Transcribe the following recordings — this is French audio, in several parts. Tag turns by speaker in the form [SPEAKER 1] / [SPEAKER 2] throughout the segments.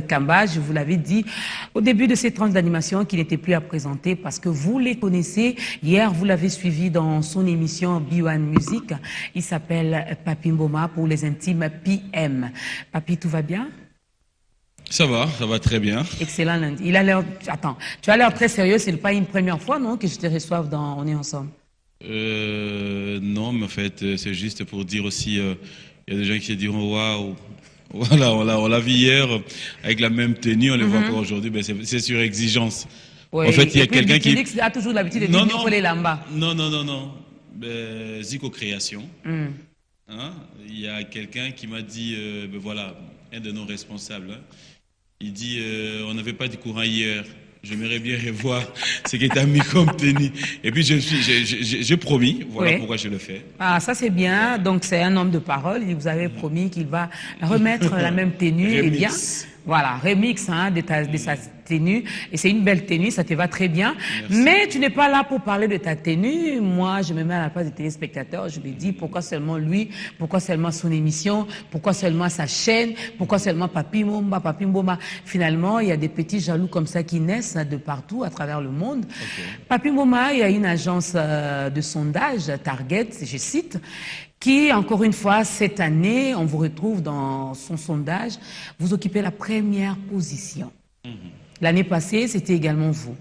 [SPEAKER 1] Kamba, je vous l'avais dit au début de ces tranches d'animation qui n'étaient plus à présenter parce que vous les connaissez. Hier, vous l'avez suivi dans son émission B1 Music. Il s'appelle Papi Mboma pour les intimes PM. Papi, tout va bien?
[SPEAKER 2] Ça va très bien.
[SPEAKER 1] Excellent lundi. Il a l'air... Attends, tu as l'air très sérieux. C'est pas une première fois, non, que je te reçoive dans On est ensemble?
[SPEAKER 2] Non, mais en fait, c'est juste pour dire aussi, il y a des gens qui se diront waouh. Voilà, on l'a vu hier avec la même tenue, on le voit encore aujourd'hui, mais c'est sur exigence.
[SPEAKER 1] Oui.
[SPEAKER 2] En fait, il y a quelqu'un qui
[SPEAKER 1] a toujours l'habitude de dire pour les lambas.
[SPEAKER 2] Non. Zico Création. Hein? Il y a quelqu'un qui m'a dit, voilà, un de nos responsables, hein, il dit, on n'avait pas de courant hier. J'aimerais bien revoir ce qui est mis comme tenue. Et puis, j'ai promis, voilà pourquoi je le fais.
[SPEAKER 1] Ah, ça c'est bien. Donc, c'est un homme de parole. Il vous avait promis qu'il va remettre la même tenue.
[SPEAKER 2] Remix.
[SPEAKER 1] Eh bien, voilà, remix hein, de sa tenue. Et c'est une belle tenue, ça te va très bien.
[SPEAKER 2] Merci.
[SPEAKER 1] Mais tu n'es pas là pour parler de ta tenue. Moi, je me mets à la place des téléspectateurs. Je me dis, pourquoi seulement lui? Pourquoi seulement son émission? Pourquoi seulement sa chaîne? Pourquoi seulement Papi Mboma? Finalement, il y a des petits jaloux comme ça qui naissent de partout à travers le monde. Papi Mboma, il y a une agence de sondage, Target, je cite, qui, encore une fois, cette année, on vous retrouve dans son sondage, vous occupez la première position. L'année passée, c'était également vous.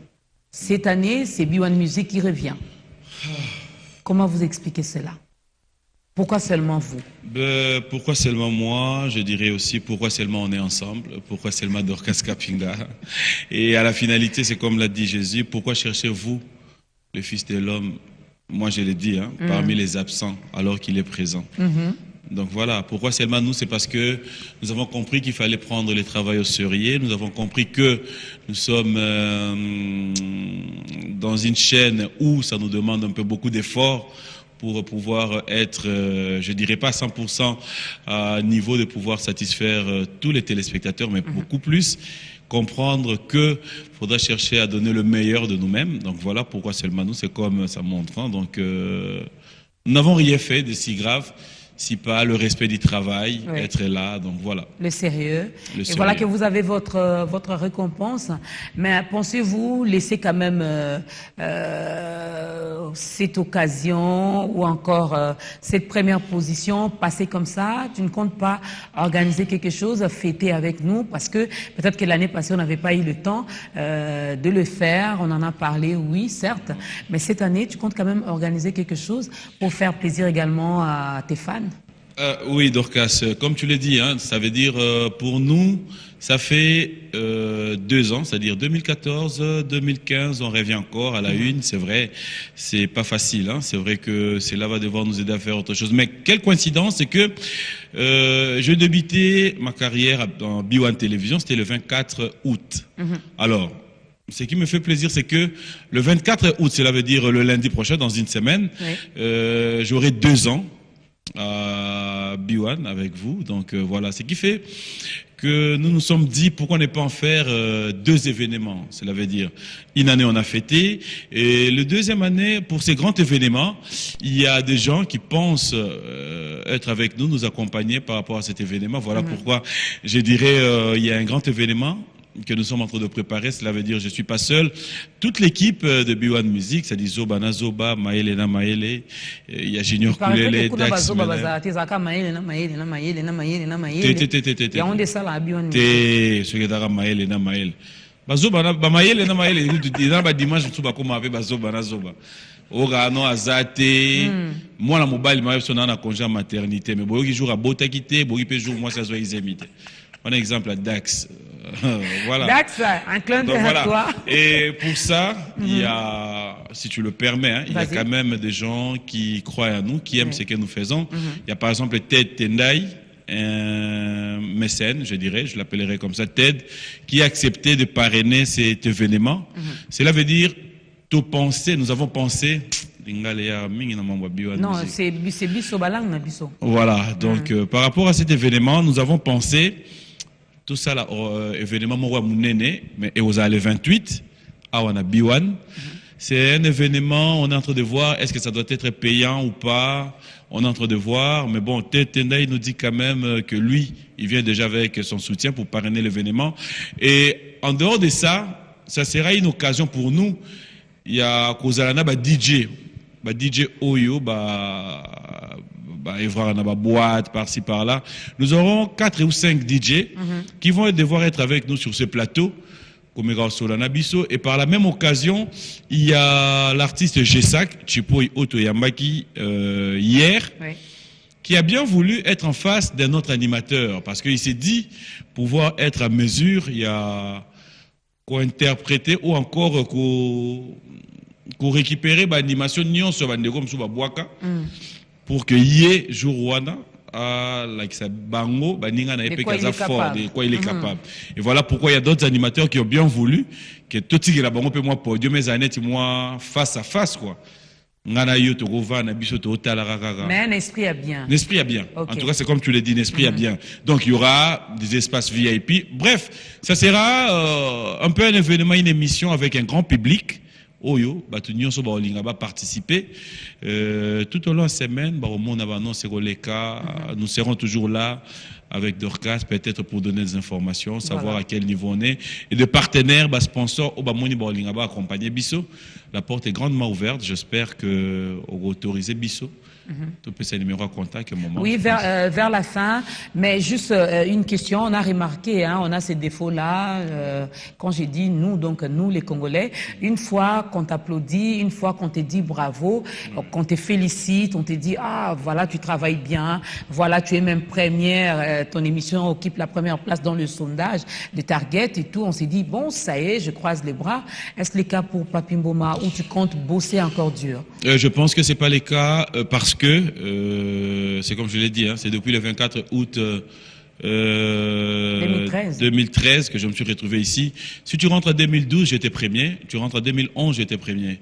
[SPEAKER 1] Cette année, c'est B1 Music qui revient. Comment vous expliquez cela? Pourquoi seulement vous?
[SPEAKER 2] Pourquoi seulement moi? Je dirais aussi pourquoi seulement on est ensemble? Pourquoi seulement Dorcas Kapinga? Et à la finalité, c'est comme l'a dit Jésus, pourquoi cherchez-vous le Fils de l'homme? Moi, je l'ai dit, hein, parmi les absents, alors qu'il est présent. Donc voilà, pourquoi seulement nous? C'est parce que nous avons compris qu'il fallait prendre le travail au sérieux. Nous avons compris que nous sommes dans une chaîne où ça nous demande un peu beaucoup d'efforts pour pouvoir être, je dirais pas 100% à niveau de pouvoir satisfaire tous les téléspectateurs, mais beaucoup plus. Comprendre que faudra chercher à donner le meilleur de nous-mêmes. Donc voilà pourquoi seulement nous, c'est comme ça montre. Hein. Donc nous n'avons rien fait de si grave, si pas le respect du travail, être là, donc voilà.
[SPEAKER 1] Le sérieux. Et voilà que vous avez votre récompense. Mais pensez-vous laisser quand même cette occasion ou encore cette première position passer comme ça? Tu ne comptes pas organiser quelque chose, fêter avec nous? Parce que peut-être que l'année passée, on n'avait pas eu le temps de le faire. On en a parlé, oui, certes. Mais cette année, tu comptes quand même organiser quelque chose pour faire plaisir également à tes fans?
[SPEAKER 2] Oui, Dorcas, comme tu l'as dit, hein, ça veut dire pour nous, ça fait 2 ans, c'est-à-dire 2014, 2015, on revient encore à la une, c'est vrai, c'est pas facile, hein, c'est vrai que cela va devoir nous aider à faire autre chose. Mais quelle coïncidence, c'est que j'ai débuté ma carrière dans B1 Télévision, c'était le 24 août. Alors, ce qui me fait plaisir, c'est que le 24 août, cela veut dire le lundi prochain, dans une semaine, j'aurai 2 ans à B1 avec vous. Donc voilà, ce qui fait que nous nous sommes dit pourquoi ne pas en faire 2 événements. Cela veut dire une année on a fêté et le deuxième année pour ces grands événements, il y a des gens qui pensent être avec nous, nous accompagner par rapport à cet événement. Voilà pourquoi je dirais il y a un grand événement que nous sommes en train de préparer, cela veut dire je suis pas seul. Toute l'équipe de B1 Music, c'est-à-dire Zoba Nazoba, Maël na Maël, il y a Junior Koulele, Dax Orano azate moi la mobile ma sona na congé maternité mais boyoki jour à botaki te boyoki pe jour moi ça soit izemite. Un exemple à Dax. Voilà.
[SPEAKER 1] Dax, un clin d'œil à toi.
[SPEAKER 2] Et pour ça, il y a, si tu le permets, hein, il y a quand même des gens qui croient en nous, qui aiment ce que nous faisons. Il y a par exemple Ted Tendai, un mécène, je dirais, je l'appellerai comme ça, Ted, qui a accepté de parrainer cet événement. Cela veut dire, nous avons pensé.
[SPEAKER 1] Non, c'est biso balang na biso.
[SPEAKER 2] Voilà, donc par rapport à cet événement, nous avons pensé tout ça là événement moi mounene mais et aux le 28 à on a B1 C'est un événement, on est en train de voir, est-ce que ça doit être payant ou pas? On est en train de voir, mais bon, Tenda, il nous dit quand même que lui, il vient déjà avec son soutien pour parrainer l'événement. Et en dehors de ça, ça sera une occasion pour nous. Il y a Kozalana, DJ Oyo, Evra, boîte par-ci par-là. Nous aurons 4 ou 5 DJ qui vont devoir être avec nous sur ce plateau. Et par la même occasion, il y a l'artiste Gesak, Chipoy Oto Yamaki, hier, qui a bien voulu être en face d'un autre animateur, parce qu'il s'est dit pouvoir être à mesure, il y a qu'à interpréter ou encore qu'à récupérer l'animation Nyon sur Bandegom sur Babouaka, pour que Yé Jourouana, Bango, de quoi il est capable. Et voilà pourquoi il y a d'autres animateurs qui ont bien voulu que tout ce qui est là, moi, podium, mes années, moi, face à face, quoi. Mais un
[SPEAKER 1] esprit à bien.
[SPEAKER 2] L'esprit à bien. Okay. En tout cas, c'est comme tu l'as dit, l'esprit à bien. Donc, il y aura des espaces VIP. Bref, ça sera un peu un événement, une émission avec un grand public. Oyo, va participer tout au long de la semaine. Nous serons toujours là avec Dorcas, peut-être pour donner des informations, savoir à quel niveau on est. Et de partenaires, sponsors, va accompagner Bisso. La porte est grandement ouverte. J'espère que vous autorisez Bisso. Tu peux ce numéro à contact à un moment.
[SPEAKER 1] Oui, vers la fin. Mais juste une question. On a remarqué, on a ces défauts-là. Quand j'ai dit nous, donc nous les Congolais, une fois qu'on t'applaudit, une fois qu'on te dit bravo, qu'on te félicite, on te dit ah voilà tu travailles bien, voilà tu es même première, ton émission occupe la première place dans le sondage de Target et tout. On s'est dit bon ça y est, je croise les bras. Est-ce le cas pour Papi Mboma ou tu comptes bosser encore dur?
[SPEAKER 2] Je pense que c'est pas le cas parce que c'est comme je l'ai dit, c'est depuis le 24 août 2013 que je me suis retrouvé ici. Si tu rentres en 2012, j'étais premier. Tu rentres en 2011, j'étais premier.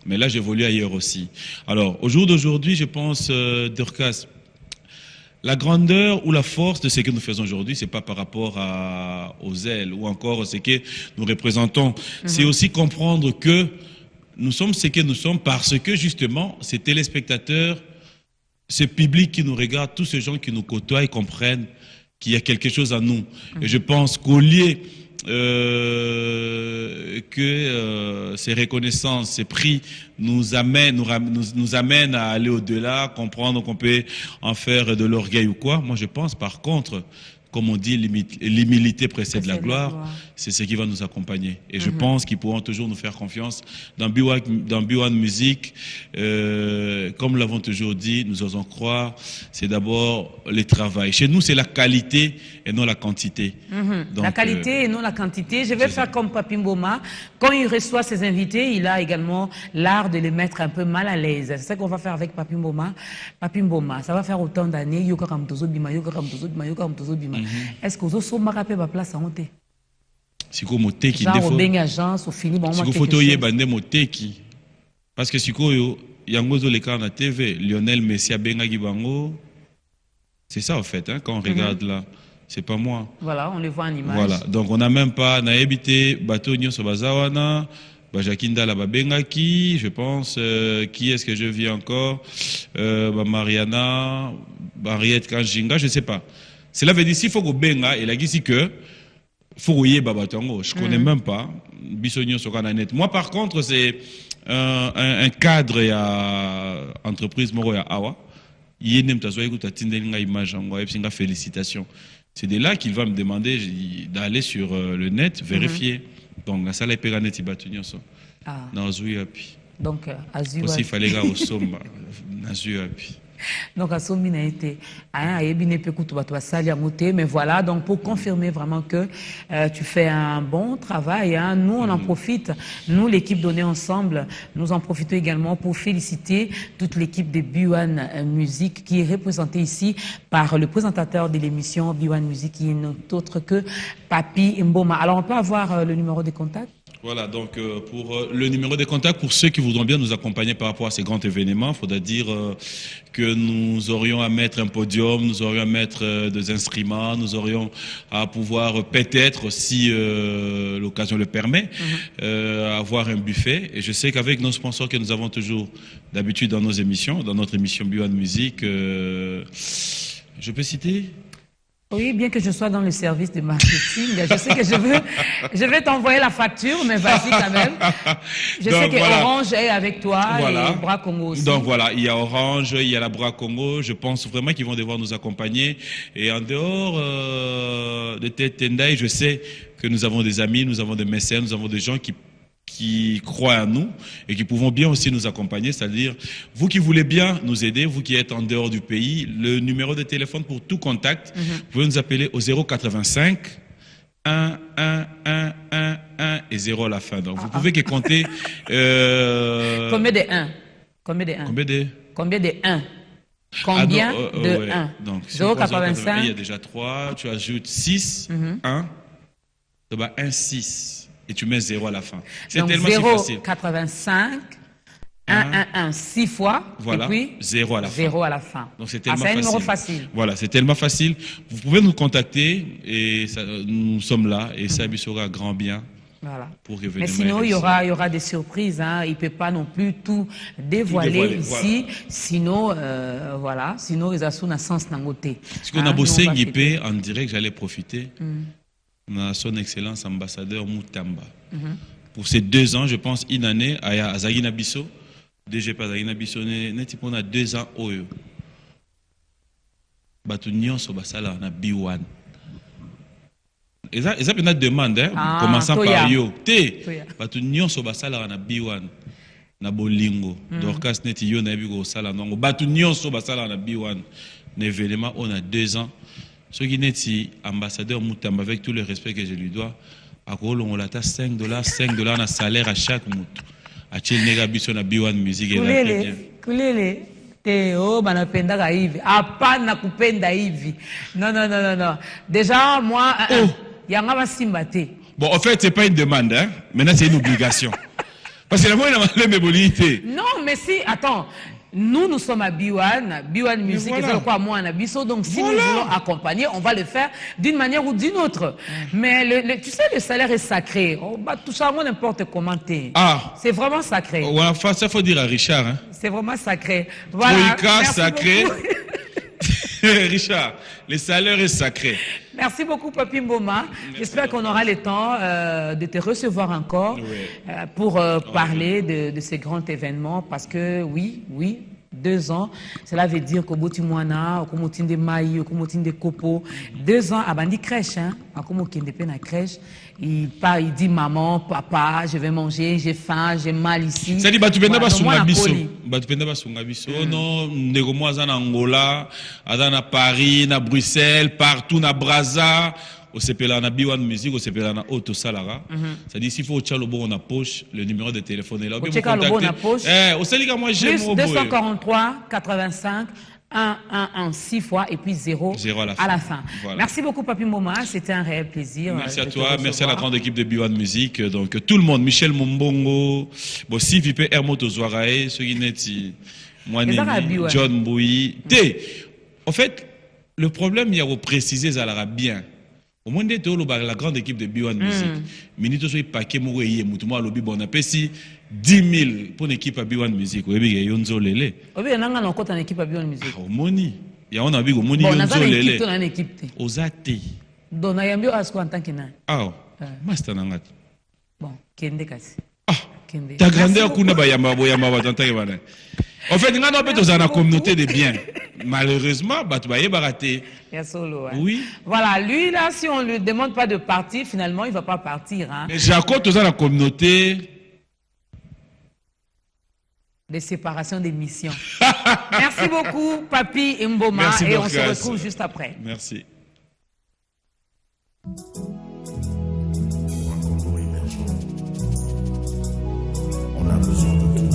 [SPEAKER 2] Mais là, j'évolue ailleurs aussi. Alors, au jour d'aujourd'hui, je pense, Dorcas, la grandeur ou la force de ce que nous faisons aujourd'hui, c'est pas par rapport aux ailes ou encore ce que nous représentons. C'est aussi comprendre que nous sommes ce que nous sommes parce que justement, ces téléspectateurs, ce public qui nous regarde, tous ces gens qui nous côtoient, ils comprennent qu'il y a quelque chose à nous. Et je pense qu'au lieu que ces reconnaissances, ces prix nous amènent à aller au-delà, comprendre qu'on peut en faire de l'orgueil ou quoi. Moi, je pense par contre, comme on dit, l'humilité précède la gloire. C'est ce qui va nous accompagner. Et je pense qu'ils pourront toujours nous faire confiance. Dans B1 Music, comme nous l'avons toujours dit, nous osons croire, c'est d'abord le travail. Chez nous, c'est la qualité et non la quantité.
[SPEAKER 1] Donc, la qualité et non la quantité. Je vais faire comme Papi Mboma. Quand il reçoit ses invités, il a également l'art de les mettre un peu mal à l'aise. C'est ça qu'on va faire avec Papi Mboma. Papi Mboma, ça va faire autant d'années. Est-ce que vous avez ma place à monter?
[SPEAKER 2] Si vous moteki
[SPEAKER 1] défaut. Agence, fini, bon,
[SPEAKER 2] si vous photo yebande moteki. Parce que si vous yango zo le cas na TV, Lionel Messi a bengaki bango. C'est ça en fait, quand on regarde là. C'est pas moi.
[SPEAKER 1] Voilà, on les voit en image.
[SPEAKER 2] Voilà, donc on n'a même pas na ebité bateau nyo so bazawana. Jakinda la babengaki, je pense, qui est-ce que je vis encore, Mariana, Mariette Kanjinga, je ne sais pas. Cela veut dire s'il faut que benga, il a dit que faut que babatongo. Je connais même pas. Bisogno Sokananet. Moi par contre c'est un cadre à entreprise moro ya awa. Yenem tazoy kuta tindelinga image ngo epsinga félicitations. C'est de là qu'il va me demander d'aller sur le net vérifier. Donc, ça les péganet ibatunyo so. Na azui api.
[SPEAKER 1] Donc, azui api.
[SPEAKER 2] Aussi, il fallait gars au somba. Azui api.
[SPEAKER 1] Donc, à Sombi n'a été. Mais voilà, donc pour confirmer vraiment que tu fais un bon travail. Nous, on en profite. Nous, l'équipe donnée ensemble, nous en profitons également pour féliciter toute l'équipe de B1 Music qui est représentée ici par le présentateur de l'émission B1 Music qui n'est autre que Papi Mboma. Alors, on peut avoir le numéro de contact?
[SPEAKER 2] Voilà, donc pour le numéro de contact, pour ceux qui voudront bien nous accompagner par rapport à ces grands événements, il faudra dire que nous aurions à mettre un podium, nous aurions à mettre des instruments, nous aurions à pouvoir peut-être, si l'occasion le permet, avoir un buffet. Et je sais qu'avec nos sponsors que nous avons toujours d'habitude dans nos émissions, dans notre émission Bio Musique, je peux citer?
[SPEAKER 1] Oui, bien que je sois dans le service de marketing, je sais que je vais t'envoyer la facture, mais vas-y quand même. Je sais que Orange est avec toi et Bras Congo aussi.
[SPEAKER 2] Donc voilà, il y a Orange, il y a la Bras Congo. Je pense vraiment qu'ils vont devoir nous accompagner. Et en dehors de Tendai, je sais que nous avons des amis, nous avons des mécènes, nous avons des gens qui croient en nous et qui pouvons bien aussi nous accompagner, c'est-à-dire vous qui voulez bien nous aider, vous qui êtes en dehors du pays, le numéro de téléphone pour tout contact, vous pouvez nous appeler au 085 1 1 1 1 1 et 0 à la fin. Donc vous pouvez que compter
[SPEAKER 1] combien de 1? Combien de 1? Combien de 1? Combien de 1?
[SPEAKER 2] Donc
[SPEAKER 1] 085,
[SPEAKER 2] il y a déjà 3, tu ajoutes 6 1, donc 1 6. Et tu mets 0 à la fin. C'est tellement si facile.
[SPEAKER 1] 85, 1, 1, 1, 6 fois,
[SPEAKER 2] voilà,
[SPEAKER 1] et puis
[SPEAKER 2] 0 à la fin.
[SPEAKER 1] 0 à la fin.
[SPEAKER 2] Donc c'est tellement
[SPEAKER 1] c'est un
[SPEAKER 2] facile.
[SPEAKER 1] numéro facile.
[SPEAKER 2] Voilà, c'est tellement facile. Vous pouvez nous contacter et ça, nous sommes là et ça lui sera grand bien.
[SPEAKER 1] Voilà.
[SPEAKER 2] Pour
[SPEAKER 1] mais sinon, il y aura des surprises. Hein. Il ne peut pas non plus tout dévoiler ici. Voilà. Sinon, voilà. Sinon, ils ont un sens dans côté.
[SPEAKER 2] Parce qu'on a bossé en direct, j'allais profiter. On a son excellence ambassadeur Moutamba. Pour ces 2 ans, je pense, une année, à Zagina Bisso, DG pas Zagina Bisso, on a 2 ans, Oyo. Batunion Sobasala, on a B1. Et ça, c'est une demande, hein, commençant par yo. Batunion Sobasala, on a B1. Na bolingo. Dorcas neti yo na bigo sala nongo. Batunion Sobasala, on a B1. L'événement, on a 2 ans. Ce qui est ambassadeur Moutamba, avec tout le respect que je lui dois, à on a $5 de salaire à chaque mout. À Tchelnega Bisso na B1 Music et la bien.
[SPEAKER 1] Kulele. Théo, banapenda hivi. Hapana kupenda hivi. Non. Déjà, moi, yanga va simbate.
[SPEAKER 2] Bon, en fait, c'est pas une demande, hein. Maintenant, c'est une obligation. Parce que la moitié de mes mobilités.
[SPEAKER 1] Non, mais si, attends. Nous sommes à B1 Music, et c'est quoi moi, donc si nous voulons accompagner, on va le faire d'une manière ou d'une autre. Mais tu sais, le salaire est sacré. On va tout ça, n'importe comment. C'est vraiment sacré.
[SPEAKER 2] Ça faut dire à Richard. Hein.
[SPEAKER 1] C'est vraiment sacré. Voilà.
[SPEAKER 2] Sacré. Richard, le salaire est sacré.
[SPEAKER 1] Merci beaucoup, Papi Mboma. J'espère qu'on aura le temps de te recevoir encore pour parler de ces grands événements. Parce que, oui, 2 ans, cela veut dire qu'au bout du mois, au bout de maï, au bout de copo, 2 ans, à Bandi crèche, hein, à comme na crèche, il dit maman, papa, je vais manger, j'ai faim, j'ai mal ici.
[SPEAKER 2] Ça dit, tu peux pas sunga biso. Non, négo en Angola, à Paris, à Bruxelles, partout, à Brazza. Au CPLA, na B1 Music, au CPLA, na Auto Salara. Ça dit, s'il faut au le bon, on a poche, le numéro de téléphone est là.
[SPEAKER 1] Au le bon, on a poche.
[SPEAKER 2] Au Saliga, moi, j'ai
[SPEAKER 1] plus 243 85 1 6 fois et puis 0 à la fin. Voilà. Merci beaucoup, Papi Mboma. C'était un réel plaisir.
[SPEAKER 2] Merci à toi. Merci à la grande équipe de B1 Music. Donc, tout le monde, Michel Mumbongo, si Vipé Hermoto Zoarae, Sogineti, Moaneni, John Boui. En fait, le problème, il y a à préciser Zalara bien. Au moins, la grande équipe de B1 Music. Minito soit paquet moué, moutouma lobby bon appétit 10 000 pour une équipe à B1 Music. Oui, il y a Yonzo Lele.
[SPEAKER 1] Oui, il y a une équipe à B1 Music.
[SPEAKER 2] Au Moni. Il y a un abigo Moni Yonzo Lele.
[SPEAKER 1] Bon, on a une équipe.
[SPEAKER 2] Aux athées.
[SPEAKER 1] Donc, il y a un asko en tant que nan.
[SPEAKER 2] Ah, master nangat.
[SPEAKER 1] Bon, Kende Kasi.
[SPEAKER 2] Ta grandeur kuna ba yamba boyamba batanta yebana. En fait, nous avons dans la communauté de biens. Malheureusement, Batoubaye Baraté. Oui.
[SPEAKER 1] Voilà, lui là, si on ne lui demande pas de partir, finalement, il ne va pas partir. Hein.
[SPEAKER 2] Mais Jacob, dans la communauté.
[SPEAKER 1] De séparation des missions. Merci beaucoup, Papi Mboma. Merci, et on se retrouve juste après.
[SPEAKER 2] Merci.
[SPEAKER 3] On a besoin de tous.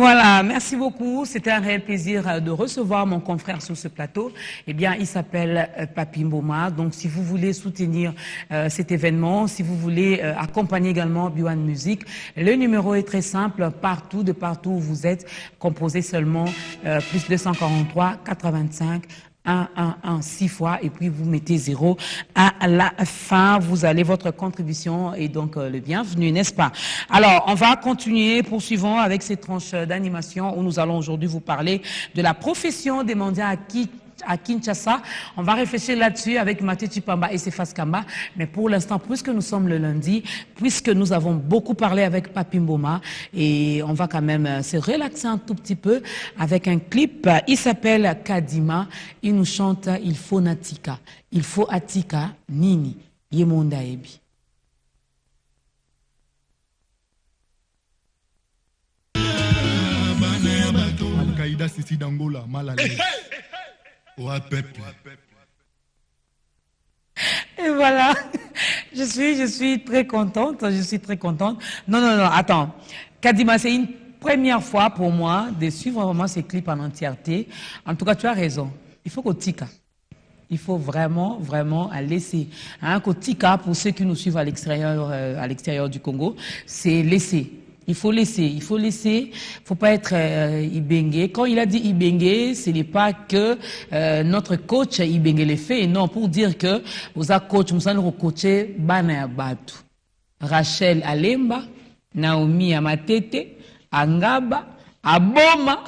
[SPEAKER 1] Voilà, merci beaucoup. C'était un réel plaisir de recevoir mon confrère sur ce plateau. Eh bien, il s'appelle Papi Mboma. Donc, si vous voulez soutenir cet événement, si vous voulez accompagner également B1 Music, le numéro est très simple. Partout, de partout où vous êtes, composez seulement plus 243 85 6 fois et puis vous mettez 0 à la fin. Vous allez votre contribution et donc le bienvenu, n'est-ce pas? Alors, on va continuer, poursuivons avec ces tranches d'animation où nous allons aujourd'hui vous parler de la profession des mendiants à Kinshasa. On va réfléchir là-dessus avec Mathieu Chipamba et Cephas Kamba. Mais pour l'instant, puisque nous sommes le lundi, puisque nous avons beaucoup parlé avec Papi Mboma, et on va quand même se relaxer un tout petit peu avec un clip. Il s'appelle Kadima. Il nous chante Il faut Natika. Il faut Atika Nini. Yemonda Ebi.
[SPEAKER 4] Al-Qaïda, Sissi d'Angola, mal à l'aise. Ouais, peuple.
[SPEAKER 1] Et voilà, je suis très contente, je suis très contente. Non, attends. Kadima, c'est une première fois pour moi de suivre vraiment ces clips en entièreté. En tout cas, tu as raison. Il faut qu'au tika. Il faut vraiment, vraiment laisser. Hein, qu'au tika, pour ceux qui nous suivent à l'extérieur du Congo, c'est laisser. Il faut laisser, faut pas être Ibenge. Quand il a dit Ibenge, ce n'est pas que notre coach Ibenge les fait, non, pour dire que vous avez coach, vous allez coacher Bana Batu. Rachel Alemba, Naomi Amatete, Angaba, Aboma,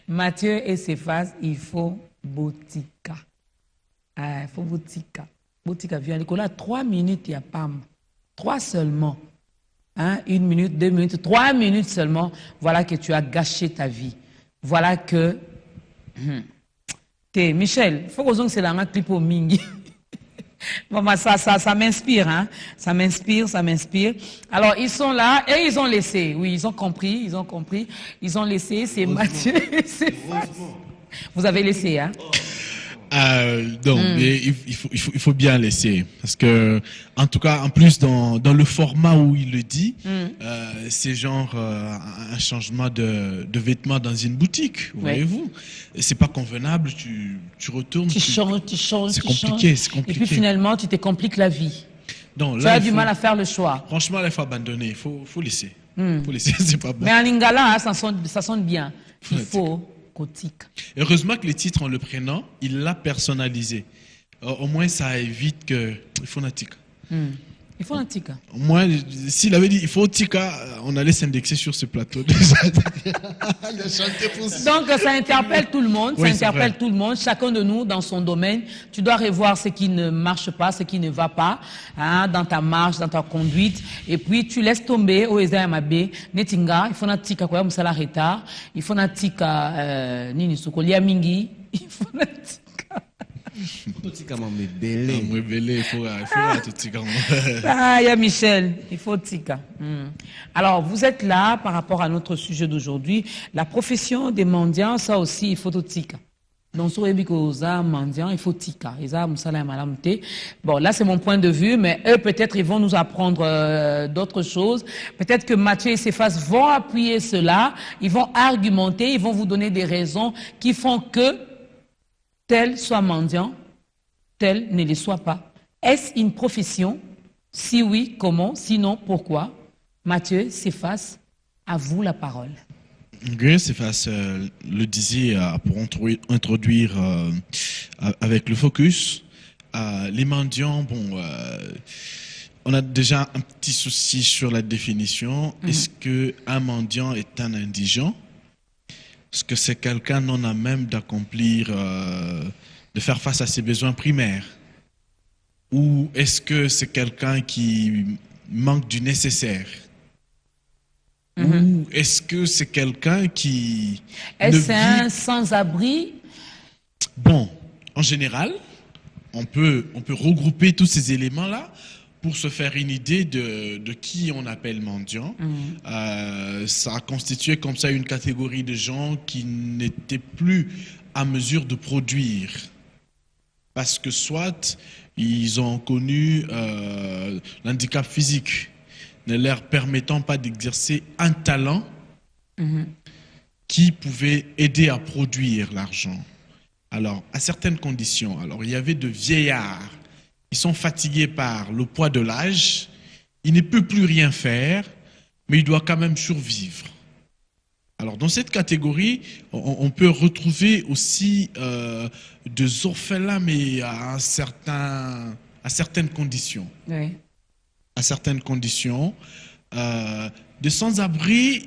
[SPEAKER 1] Mathieu et Cephas, il faut Botika. Il faut Botika. Botika vient à l'école, 3 minutes, il y a Pam. 3 seulement. Hein, 1 minute, 2 minutes, 3 minutes seulement, voilà que tu as gâché ta vie. Voilà que... Michel, il faut que c'est la clip au Mingi. Bon, ça m'inspire, hein. Ça m'inspire. Alors, ils sont là et ils ont laissé. Oui, ils ont compris. Ils ont laissé, c'est Mathieu et c'est Vous avez laissé, hein.
[SPEAKER 5] Non, mais il faut bien laisser. Parce que, en tout cas, en plus, dans le format où il le dit, c'est genre un changement de vêtements dans une boutique, voyez-vous. C'est pas convenable, tu retournes. Tu changes. C'est compliqué.
[SPEAKER 1] Et puis finalement, tu te compliques la vie.
[SPEAKER 5] Donc,
[SPEAKER 1] tu as du mal à faire le choix.
[SPEAKER 5] Franchement, là, il faut abandonner, il faut laisser. Faut laisser, c'est pas bon.
[SPEAKER 1] Mais en lingala, ça sonne bien. Il faut... Kotika.
[SPEAKER 5] Heureusement que les titres, en le prenant, il l'a personnalisé. Au moins, ça évite que... Il faut Natika.
[SPEAKER 1] Il faut Natika.
[SPEAKER 5] Au moins, s'il avait dit il faut Tika, on allait s'indexer sur ce plateau. Il a chanté pour ça.
[SPEAKER 1] Donc, ça interpelle tout le monde. Oui, ça interpelle tout le monde. Chacun de nous, dans son domaine, tu dois revoir ce qui ne marche pas, ce qui ne va pas, hein, dans ta marche, dans ta conduite. Et puis, tu laisses tomber au Ezayamabe, Netinga, il faut Natika, quoi, Moussala Retard, il faut Natika, Nini Sokolia Mingi, il faut Natika. Il y a Michel, il faut Tika. Alors, vous êtes là par rapport à notre sujet d'aujourd'hui, la profession des mendiants, ça aussi, il faut Tika. Donc, sur les mendiants, il faut Tika. Bon, là, c'est mon point de vue, mais eux, peut-être, ils vont nous apprendre d'autres choses. Peut-être que Mathieu et Cephas vont appuyer cela, ils vont argumenter, ils vont vous donner des raisons qui font que tel soit mendiant, tel ne le soit pas. Est-ce une profession? Si oui, comment? Sinon, pourquoi? Mathieu, Cephas, à vous la parole.
[SPEAKER 5] Oui, Cephas le disait pour introduire avec le focus. Les mendiants, bon, on a déjà un petit souci sur la définition. Est-ce qu'un mendiant est un indigent? Est-ce que c'est quelqu'un non à même d'accomplir, de faire face à ses besoins primaires? Ou est-ce que c'est quelqu'un qui manque du nécessaire? Ou est-ce que c'est quelqu'un qui...
[SPEAKER 1] Est-ce un sans-abri?
[SPEAKER 5] Bon, en général, on peut regrouper tous ces éléments-là pour se faire une idée de qui on appelle mendiant. Ça a constitué comme ça une catégorie de gens qui n'étaient plus à mesure de produire. Parce que soit ils ont connu l'handicap physique, ne leur permettant pas d'exercer un talent qui pouvaient aider à produire l'argent. Alors, à certaines conditions. Alors, il y avait de vieillards. Ils sont fatigués par le poids de l'âge. Il ne peut plus rien faire, mais il doit quand même survivre. Alors, dans cette catégorie, on peut retrouver aussi des orphelins, mais à certaines conditions.
[SPEAKER 1] Oui.
[SPEAKER 5] À certaines conditions. Des sans-abri,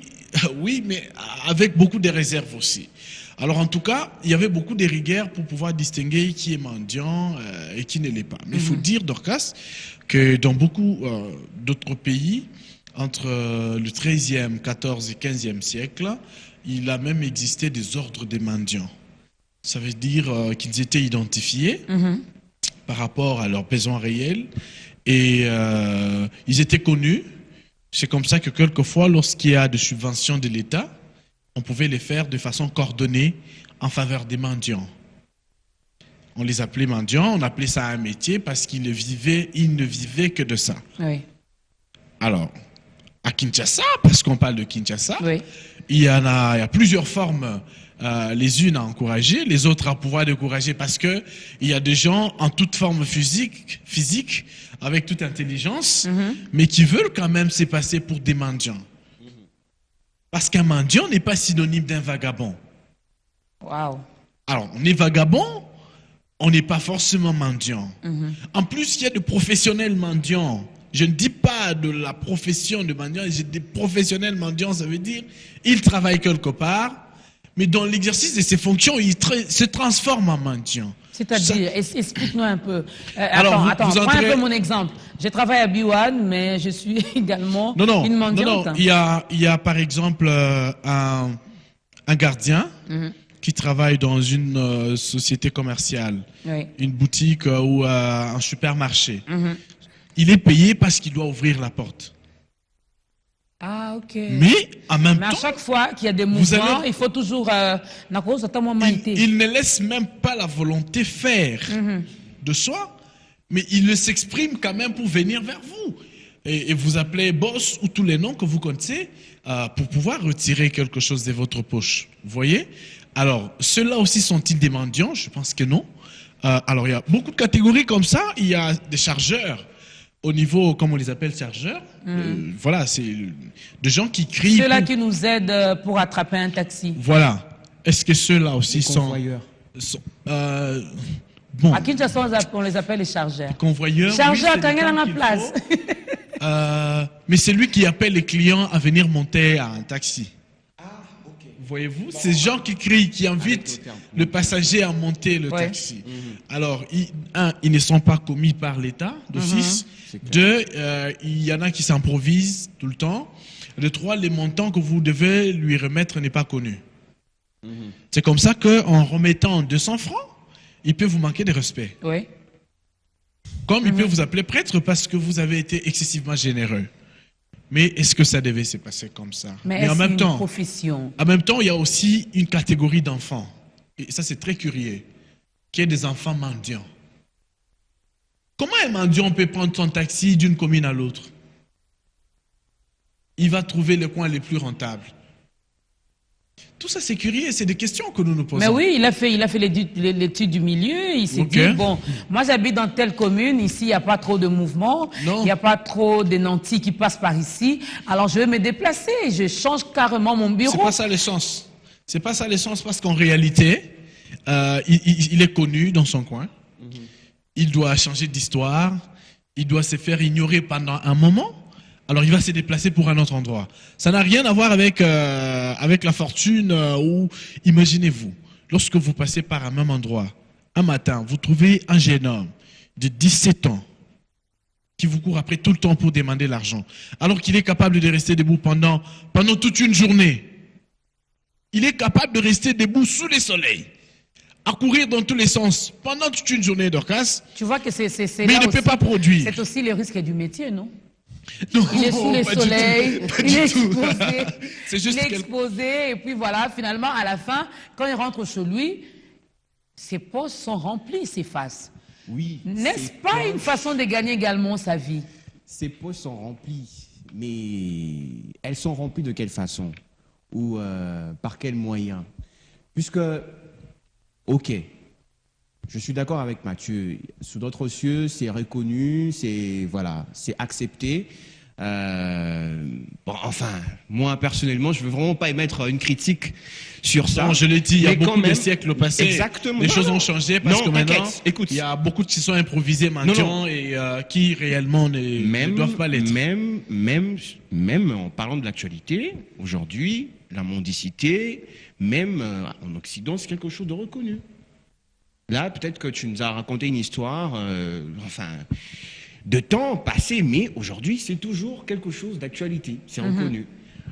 [SPEAKER 5] oui, mais avec beaucoup de réserves aussi. Alors, en tout cas, il y avait beaucoup de rigueur pour pouvoir distinguer qui est mendiant et qui ne l'est pas. Mais il faut dire, Dorcas, que dans beaucoup d'autres pays, entre le 13e, 14e et 15e siècle, il a même existé des ordres des mendiants. Ça veut dire qu'ils étaient identifiés par rapport à leurs besoins réels et ils étaient connus. C'est comme ça que quelquefois, lorsqu'il y a des subventions de l'État, on pouvait les faire de façon coordonnée en faveur des mendiants. On les appelait mendiants, on appelait ça un métier parce qu'ils ne vivaient que de ça.
[SPEAKER 1] Oui.
[SPEAKER 5] Alors, à Kinshasa, parce qu'on parle de Kinshasa,
[SPEAKER 1] Oui.
[SPEAKER 5] il y a plusieurs formes, les unes à encourager, les autres à pouvoir décourager, parce que il y a des gens en toute forme physique, avec toute intelligence, mais qui veulent quand même se passer pour des mendiants. Parce qu'un mendiant n'est pas synonyme d'un vagabond.
[SPEAKER 1] Waouh.
[SPEAKER 5] Alors, on est vagabond, on n'est pas forcément mendiant. En plus, il y a des professionnels mendiants. Je ne dis pas de la profession de mendiant, j'ai des professionnels mendiants, ça veut dire ils travaillent quelque part, mais dans l'exercice de ses fonctions, ils se transforment en mendiants.
[SPEAKER 1] C'est-à-dire, explique-nous un peu.
[SPEAKER 5] Alors,
[SPEAKER 1] attends,
[SPEAKER 5] vous
[SPEAKER 1] prends
[SPEAKER 5] entrez...
[SPEAKER 1] un peu mon exemple. Je travaille à Biwan, mais je suis également une mendiante.
[SPEAKER 5] Non. Il y a par exemple un gardien qui travaille dans une société commerciale,
[SPEAKER 1] Oui.
[SPEAKER 5] une boutique ou un supermarché. Il est payé parce qu'il doit ouvrir la porte.
[SPEAKER 1] Ah, ok.
[SPEAKER 5] Mais en même
[SPEAKER 1] Mais à
[SPEAKER 5] temps,
[SPEAKER 1] chaque fois qu'il y a des mouvements,
[SPEAKER 5] allez-
[SPEAKER 1] il faut toujours...
[SPEAKER 5] il ne laisse même pas la volonté faire de soi, mais il s'exprime quand même pour venir vers vous. Et vous appelez boss ou tous les noms que vous connaissez pour pouvoir retirer quelque chose de votre poche. Vous voyez? Alors, ceux-là aussi sont-ils des mendiants? Je pense que non. Alors, il y a beaucoup de catégories comme ça. Il y a des chargeurs. Au niveau, comme on les appelle, chargeurs, voilà, c'est des gens qui crient.
[SPEAKER 1] Ceux-là qui nous aident pour attraper un taxi.
[SPEAKER 5] Voilà. Est-ce que ceux-là aussi sont bon,
[SPEAKER 1] À Kinshasa, on les appelle les chargeurs.
[SPEAKER 5] convoyeurs.
[SPEAKER 1] Chargeur,
[SPEAKER 5] oui,
[SPEAKER 1] quand
[SPEAKER 5] c'est
[SPEAKER 1] il y
[SPEAKER 5] le
[SPEAKER 1] en a
[SPEAKER 5] terme qu'il
[SPEAKER 1] place.
[SPEAKER 5] faut. Mais c'est lui qui appelle les clients à venir monter à un taxi. Voyez-vous, ces gens qui crient, qui invitent le passager à monter le taxi. Alors, ils ne sont pas commis par l'État d'office. Deux, il y en a qui s'improvisent tout le temps. De trois, les montants que vous devez lui remettre n'est pas connu. C'est comme ça qu'en remettant 200 francs, il peut vous manquer de respect.
[SPEAKER 1] Oui.
[SPEAKER 5] Comme il peut vous appeler prêtre parce que vous avez été excessivement généreux. Mais est-ce que ça devait se passer comme ça?
[SPEAKER 1] Mais
[SPEAKER 5] en
[SPEAKER 1] c'est
[SPEAKER 5] même
[SPEAKER 1] une
[SPEAKER 5] temps,
[SPEAKER 1] profession.
[SPEAKER 5] en même temps, il y a aussi une catégorie d'enfants. Et ça, c'est très curieux. Qui est des enfants mendiants. Comment un mendiant peut prendre son taxi d'une commune à l'autre? Il va trouver les coins les plus rentables. Tout ça, c'est curieux. C'est des questions que nous nous posons.
[SPEAKER 1] Mais oui, il a fait l'étude du milieu. Il s'est dit, bon, moi j'habite dans telle commune, ici il n'y a pas trop de mouvement, il n'y a pas trop de nantis qui passent par ici, alors je vais me déplacer, je change carrément mon bureau.
[SPEAKER 5] C'est pas ça l'essence. C'est pas ça l'essence parce qu'en réalité, il est connu dans son coin. Il doit changer d'histoire. Il doit se faire ignorer pendant un moment. Alors il va se déplacer pour un autre endroit. Ça n'a rien à voir avec la fortune ou imaginez-vous, lorsque vous passez par un même endroit, un matin, vous trouvez un jeune homme de 17 ans qui vous court après tout le temps pour demander l'argent, alors qu'il est capable de rester debout pendant toute une journée. Il est capable de rester debout sous le soleil, à courir dans tous les sens pendant toute une journée, Dorcas.
[SPEAKER 1] Tu vois que c'est
[SPEAKER 5] mais il ne peut pas produire.
[SPEAKER 1] C'est aussi le risque du métier, non?
[SPEAKER 5] Non,
[SPEAKER 1] il est sous le soleil, il est exposé,
[SPEAKER 5] c'est juste
[SPEAKER 1] il est exposé, et puis voilà, finalement, à la fin, quand il rentre chez lui, ses poches sont remplies, ses faces.
[SPEAKER 6] Oui.
[SPEAKER 1] N'est-ce pas une façon de gagner également sa vie?
[SPEAKER 6] Ses poches sont remplies, mais elles sont remplies de quelle façon? ou par quels moyens? Puisque, ok, je suis d'accord avec Mathieu. Sous d'autres cieux, c'est reconnu, c'est voilà, c'est accepté. Bon, enfin, moi personnellement, je veux vraiment pas émettre une critique sur ça.
[SPEAKER 5] Non, je l'ai dit, il y a
[SPEAKER 6] Mais quand
[SPEAKER 5] beaucoup de
[SPEAKER 6] même-
[SPEAKER 5] siècles passés.
[SPEAKER 6] Exactement.
[SPEAKER 5] Les
[SPEAKER 6] Non,
[SPEAKER 5] choses
[SPEAKER 6] non.
[SPEAKER 5] ont changé parce
[SPEAKER 6] Non,
[SPEAKER 5] que maintenant,
[SPEAKER 6] t'inquiète, écoute.
[SPEAKER 5] il y a beaucoup qui sont improvisés maintenant et qui réellement ne doivent pas l'être.
[SPEAKER 6] Même en parlant de l'actualité, aujourd'hui, la mendicité, même en Occident, c'est quelque chose de reconnu. Là, peut-être que tu nous as raconté une histoire, enfin, de temps passé, mais aujourd'hui, c'est toujours quelque chose d'actualité. C'est reconnu.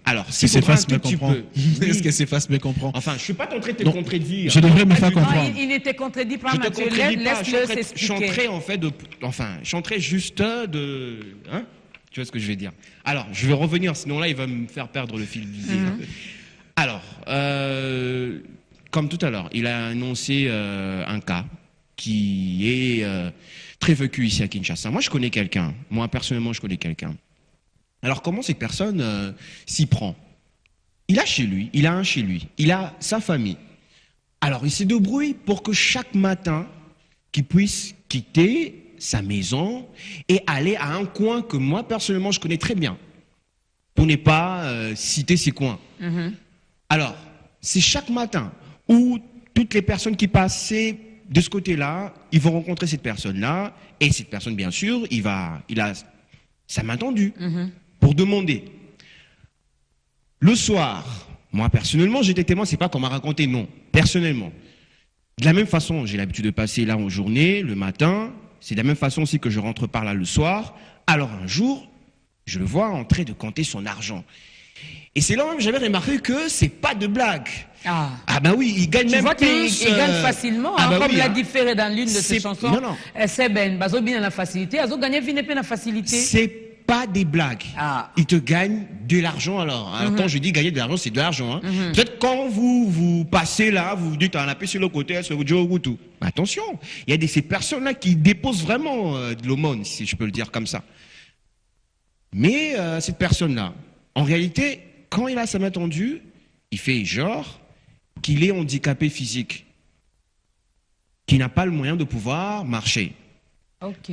[SPEAKER 6] Alors, si
[SPEAKER 5] C'est
[SPEAKER 6] faudra un
[SPEAKER 5] face me
[SPEAKER 6] tout petit
[SPEAKER 5] comprend.
[SPEAKER 6] peu-
[SPEAKER 5] Est-ce
[SPEAKER 6] Oui.
[SPEAKER 5] que c'est face me comprend?
[SPEAKER 6] Enfin, je suis pas en train de te
[SPEAKER 5] Non,
[SPEAKER 6] contredire.
[SPEAKER 5] je devrais me
[SPEAKER 6] Pas
[SPEAKER 5] faire
[SPEAKER 6] du tout.
[SPEAKER 5] comprendre.
[SPEAKER 1] Non, il n'était contredit pas,
[SPEAKER 6] Je te
[SPEAKER 1] Mathieu.
[SPEAKER 6] contredis pas.
[SPEAKER 1] Laisse-le
[SPEAKER 6] Je
[SPEAKER 1] s'expliquer.
[SPEAKER 6] chanterai en fait je chanterai juste de, hein? Tu vois ce que je vais dire. Alors, je vais revenir, sinon là, il va me faire perdre le fil d'idée. Alors, comme tout à l'heure, il a annoncé un cas qui est très vécu ici à Kinshasa. Moi, je connais quelqu'un. Moi, personnellement, je connais quelqu'un. Alors, comment cette personne s'y prend? Il a chez lui, il a un chez lui, il a sa famille. Alors, il se débrouille pour que chaque matin, qu'il puisse quitter sa maison et aller à un coin que moi, personnellement, je connais très bien, pour ne pas citer ces coins. Alors, c'est chaque matin où toutes les personnes qui passaient de ce côté-là, ils vont rencontrer cette personne-là, et cette personne, bien sûr, il a sa main tendue pour demander. Le soir, moi personnellement, j'étais témoin, c'est pas qu'on m'a raconté, non, personnellement. De la même façon, j'ai l'habitude de passer là en journée, le matin, c'est de la même façon aussi que je rentre par là le soir. Alors un jour, je le vois en train de compter son argent. Et c'est là même que j'avais remarqué que c'est pas de blague.
[SPEAKER 1] Ah.
[SPEAKER 6] Ah ben oui, il gagne
[SPEAKER 1] Tu
[SPEAKER 6] même
[SPEAKER 1] vois qu'il
[SPEAKER 6] plus.
[SPEAKER 1] il gagne facilement,
[SPEAKER 6] ah
[SPEAKER 1] hein,
[SPEAKER 6] bah
[SPEAKER 1] comme
[SPEAKER 6] oui,
[SPEAKER 1] l'a
[SPEAKER 6] hein.
[SPEAKER 1] différé dans l'une de ses
[SPEAKER 6] C'est-
[SPEAKER 1] chansons.
[SPEAKER 6] non, non.
[SPEAKER 1] C'est ben, bazo bien la facilité, azo gagné vine la facilité.
[SPEAKER 6] C'est pas des blagues.
[SPEAKER 1] Ah.
[SPEAKER 6] Il te gagne de l'argent alors. Alors, quand je dis gagner de l'argent, c'est de l'argent. Hein. Peut-être quand vous passez là, vous vous dites, on appuie sur le côté, sur le Joe ou tout. Mais attention, il y a ces personnes-là qui déposent vraiment de l'aumône, si je peux le dire comme ça. Mais cette personne-là, en réalité, quand il a sa main tendue, il fait genre qu'il est handicapé physique, qu'il n'a pas le moyen de pouvoir marcher.
[SPEAKER 1] Ok.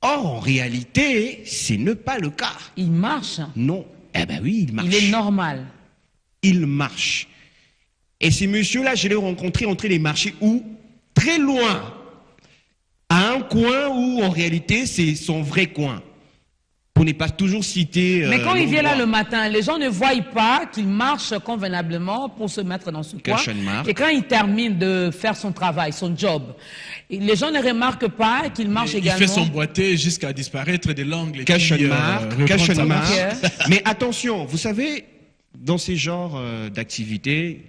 [SPEAKER 6] Or, en réalité, ce n'est pas le cas.
[SPEAKER 1] Il marche.
[SPEAKER 6] Non. Eh ben oui, il marche.
[SPEAKER 1] Il est normal.
[SPEAKER 6] Il marche. Et ces messieurs-là, je l'ai rencontré entre les marchés où? Très loin. À un coin où, en réalité, c'est son vrai coin. Pour ne pas toujours citer.
[SPEAKER 1] Mais quand il vient là
[SPEAKER 6] l'endroit.
[SPEAKER 1] le matin, les gens ne voient pas qu'il marche convenablement pour se mettre dans ce coin.
[SPEAKER 6] Cache une marque.
[SPEAKER 1] Et quand il termine de faire son travail, son job, et les gens ne remarquent pas qu'il marche
[SPEAKER 5] Il
[SPEAKER 1] également.
[SPEAKER 5] fait son boîtier jusqu'à disparaître de l'angle.
[SPEAKER 6] Cache une marque, cache une marque.
[SPEAKER 1] marque.
[SPEAKER 6] Mais attention, vous savez, dans ces genres d'activités,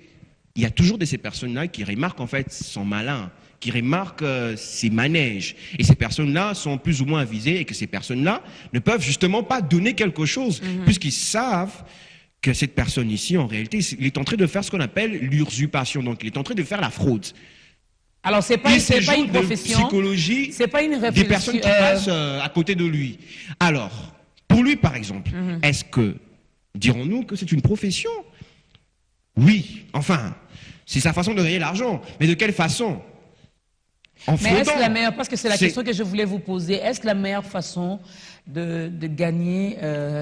[SPEAKER 6] il y a toujours de ces personnes-là qui remarquent en fait son malin, qui remarquent ses manèges. Et ces personnes-là sont plus ou moins avisées et que ces personnes-là ne peuvent justement pas donner quelque chose, puisqu'ils savent que cette personne ici, en réalité, il est en train de faire ce qu'on appelle l'usurpation. Donc, il est en train de faire la fraude.
[SPEAKER 1] Alors c'est pas,
[SPEAKER 6] Et
[SPEAKER 1] c'est
[SPEAKER 6] ce
[SPEAKER 1] pas
[SPEAKER 6] genre
[SPEAKER 1] une
[SPEAKER 6] de
[SPEAKER 1] profession.
[SPEAKER 6] psychologie
[SPEAKER 1] C'est pas une
[SPEAKER 6] des
[SPEAKER 1] réflexion.
[SPEAKER 6] personnes qui passent à côté de lui. Alors, pour lui, par exemple, est-ce que, dirons-nous que c'est une profession? Oui, enfin, c'est sa façon de gagner l'argent. Mais de quelle façon? En
[SPEAKER 1] Mais est-ce
[SPEAKER 6] fraudant.
[SPEAKER 1] la meilleure, parce que c'est la
[SPEAKER 6] C'est-
[SPEAKER 1] question que je voulais vous poser, est-ce la meilleure façon de gagner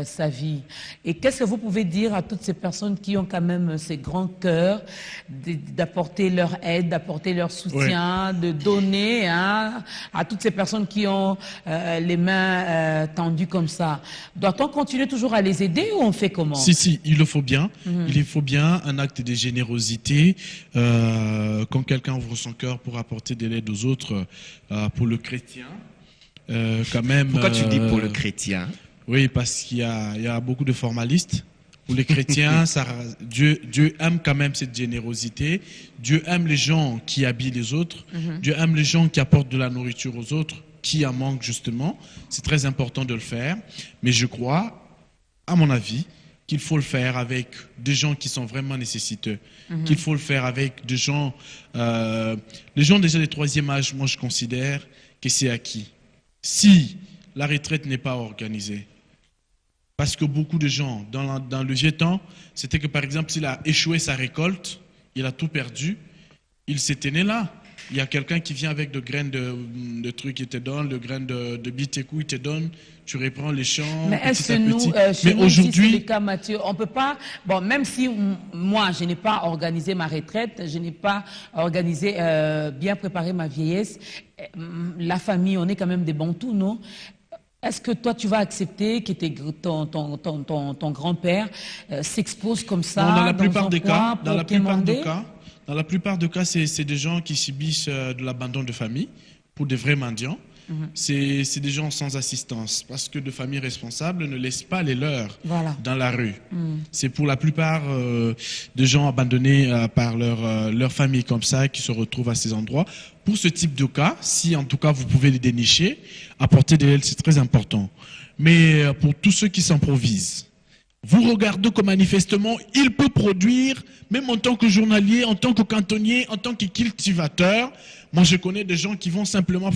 [SPEAKER 1] sa vie? Et qu'est-ce que vous pouvez dire à toutes ces personnes qui ont quand même ces grands cœurs d'apporter leur aide, d'apporter leur soutien, de donner hein, à toutes ces personnes qui ont les mains tendues comme ça? Doit-on continuer toujours à les aider ou on fait comment?
[SPEAKER 5] Si, il le faut bien. Il faut bien un acte de générosité. Quand quelqu'un ouvre son cœur pour apporter de l'aide aux autres, pour le chrétien, quand même.
[SPEAKER 6] Pourquoi tu dis pour le chrétien?
[SPEAKER 5] Oui, parce qu'il y a beaucoup de formalistes. Pour les chrétiens, Dieu aime quand même cette générosité. Dieu aime les gens qui habillent les autres. Dieu aime les gens qui apportent de la nourriture aux autres, qui en manquent justement. C'est très important de le faire. Mais je crois, à mon avis, qu'il faut le faire avec des gens qui sont vraiment nécessiteux. Qu'il faut le faire avec des gens... les gens déjà du troisième âge, moi je considère que c'est acquis. Si la retraite n'est pas organisée, Parce que beaucoup de gens, dans le vieux temps, c'était que par exemple, s'il a échoué sa récolte, il a tout perdu, il s'éteignait là. Il y a quelqu'un qui vient avec de graines de trucs, il te donne, de graines de bitécou, il te donne, tu reprends les champs.
[SPEAKER 1] Mais est-ce que
[SPEAKER 5] petit à
[SPEAKER 1] nous,
[SPEAKER 5] petit.
[SPEAKER 1] chez
[SPEAKER 5] Mais
[SPEAKER 1] nous, ici, c'est
[SPEAKER 5] aujourd'hui,
[SPEAKER 1] le cas, Mathieu, on peut pas, bon, même si moi, je n'ai pas organisé ma retraite, je n'ai pas organisé, bien préparé ma vieillesse, la famille, on est quand même des bantous, non? Est-ce que toi, tu vas accepter que ton grand-père s'expose comme ça
[SPEAKER 5] non, dans la plupart des cas,
[SPEAKER 1] dans la plupart
[SPEAKER 5] des cas, c'est des gens qui subissent de l'abandon de famille pour des vrais mendiants. C'est des gens sans assistance parce que de familles responsables ne laissent pas les leurs dans la rue. C'est pour la plupart de gens abandonnés par leur famille comme ça qui se retrouvent à ces endroits. Pour ce type de cas, si en tout cas vous pouvez les dénicher, apporter de l'aide, c'est très important. Mais pour tous ceux qui s'improvisent, vous regardez que manifestement, il peut produire, même en tant que journalier, en tant que cantonnier, en tant que cultivateur. Moi, je connais des gens qui vont simplement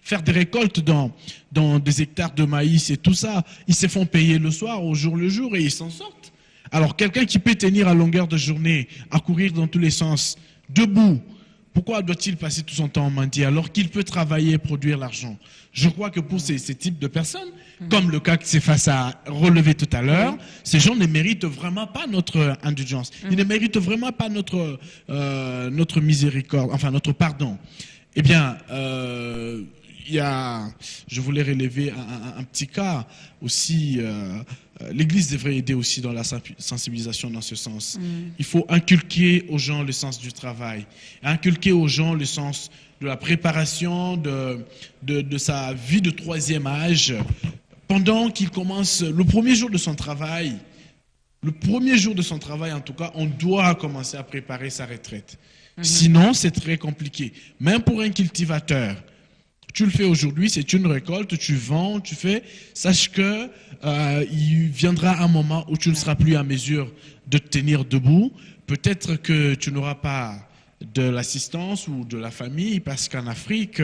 [SPEAKER 5] faire des récoltes dans des hectares de maïs et tout ça. Ils se font payer le soir, au jour le jour, et ils s'en sortent. Alors, quelqu'un qui peut tenir à longueur de journée, à courir dans tous les sens, debout, pourquoi doit-il passer tout son temps en mendier alors qu'il peut travailler et produire l'argent? Je crois que pour ces types de personnes, comme le cas que c'est face à relever tout à l'heure, ces gens ne méritent vraiment pas notre indulgence. Ils ne méritent vraiment pas notre miséricorde, enfin notre pardon. Eh bien, je voulais relever un petit cas aussi. L'Église devrait aider aussi dans la sensibilisation dans ce sens. Il faut inculquer aux gens le sens du travail, inculquer aux gens le sens de la préparation de sa vie de troisième âge. Pendant qu'il commence le premier jour de son travail, en tout cas, on doit commencer à préparer sa retraite. Sinon, c'est très compliqué. Même pour un cultivateur, tu le fais aujourd'hui, c'est une récolte, tu vends, tu fais. Sache que il viendra un moment où tu ne seras plus à mesure de te tenir debout. Peut-être que tu n'auras pas de l'assistance ou de la famille, parce qu'en Afrique,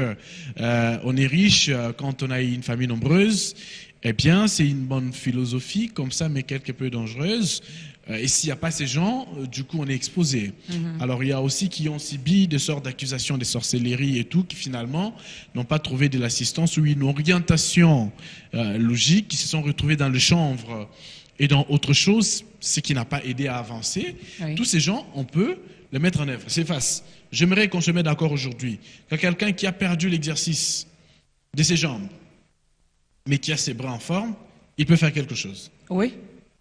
[SPEAKER 5] on est riche quand on a une famille nombreuse. Eh bien, c'est une bonne philosophie, comme ça, mais quelque peu dangereuse. Et s'il n'y a pas ces gens, du coup, on est exposé. Alors, il y a aussi qui ont subi des sortes d'accusations de sorcellerie et tout, qui finalement n'ont pas trouvé de l'assistance ou une orientation logique, qui se sont retrouvés dans le chanvre et dans autre chose, ce qui n'a pas aidé à avancer. Tous ces gens, on peut les mettre en œuvre. C'est facile. J'aimerais qu'on se mette d'accord aujourd'hui que quelqu'un qui a perdu l'exercice de ses jambes, mais qui a ses bras en forme, il peut faire quelque chose.
[SPEAKER 1] Oui.